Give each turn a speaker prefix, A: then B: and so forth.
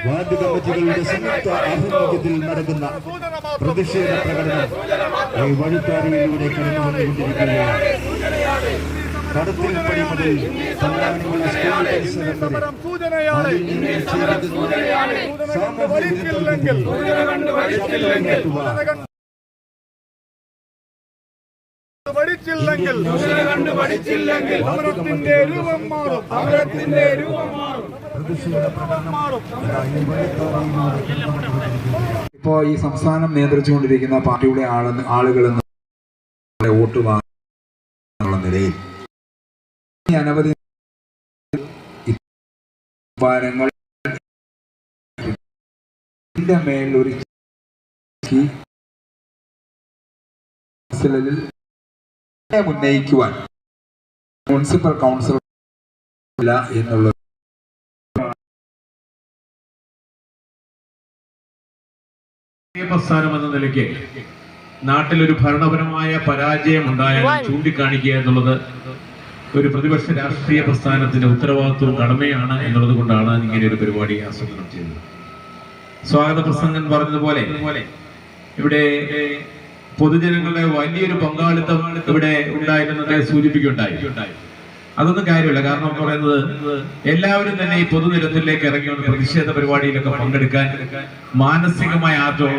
A: Ward കമ്മിറ്റികളുടെ സംയുക്ത ആഭിമുഖ്യത്തിൽ നടക്കുന്ന പ്രതിഷേധ പ്രകടനം ഈ വഴിത്താരയിലൂടെ കടന്നുവന്നുകൊണ്ടിരിക്കുകയാണ്. കടത്തിൽ പടി മുതൽ തമ്പാനൂർ സ്കൂൾ പരിസരം വരെ
B: സമരത്തിന്റെ രൂപം മാറും.
C: ഇപ്പോ ഈ സംസ്ഥാനം നിയന്ത്രിച്ചുകൊണ്ടിരിക്കുന്ന പാർട്ടിയുടെ ആളുകൾ വോട്ട് വാങ്ങാനുള്ള നിലയിൽ അനവധി ഭാരങ്ങൾ മേലൊരു ഉന്നയിക്കുവാൻ മുനിസിപ്പൽ കൗൺസിൽ ഇല്ല എന്നുള്ളത്
D: പ്രസ്ഥാനം എന്ന നിലയ്ക്ക് നാട്ടിലൊരു ഭരണപരമായ പരാജയം ഉണ്ടായാലും ചൂണ്ടിക്കാണിക്കുക എന്നുള്ളത് ഒരു പ്രതിപക്ഷ രാഷ്ട്രീയ പ്രസ്ഥാനത്തിന്റെ ഉത്തരവാദിത്വവും കടമയാണ് എന്നുള്ളത് കൊണ്ടാണ് ഇങ്ങനെ ഒരു പരിപാടി ആസൂത്രണം ചെയ്തത്. സ്വാഗത പ്രസംഗൻ പറഞ്ഞതുപോലെ ഇവിടെ പൊതുജനങ്ങളുടെ വലിയൊരു പങ്കാളിത്തം ഇവിടെ ഉണ്ടായിരുന്നതെ സൂചിപ്പിക്കുകയുണ്ടായി. അതൊന്നും കാര്യമില്ല. കാരണം എന്ന് പറയുന്നത് എല്ലാവരും തന്നെ ഈ പൊതുനിരത്തിലേക്ക് ഇറങ്ങി വന്ന് പ്രതിഷേധ പരിപാടിയിലൊക്കെ പങ്കെടുക്കാൻ മാനസികമായ ആർജവം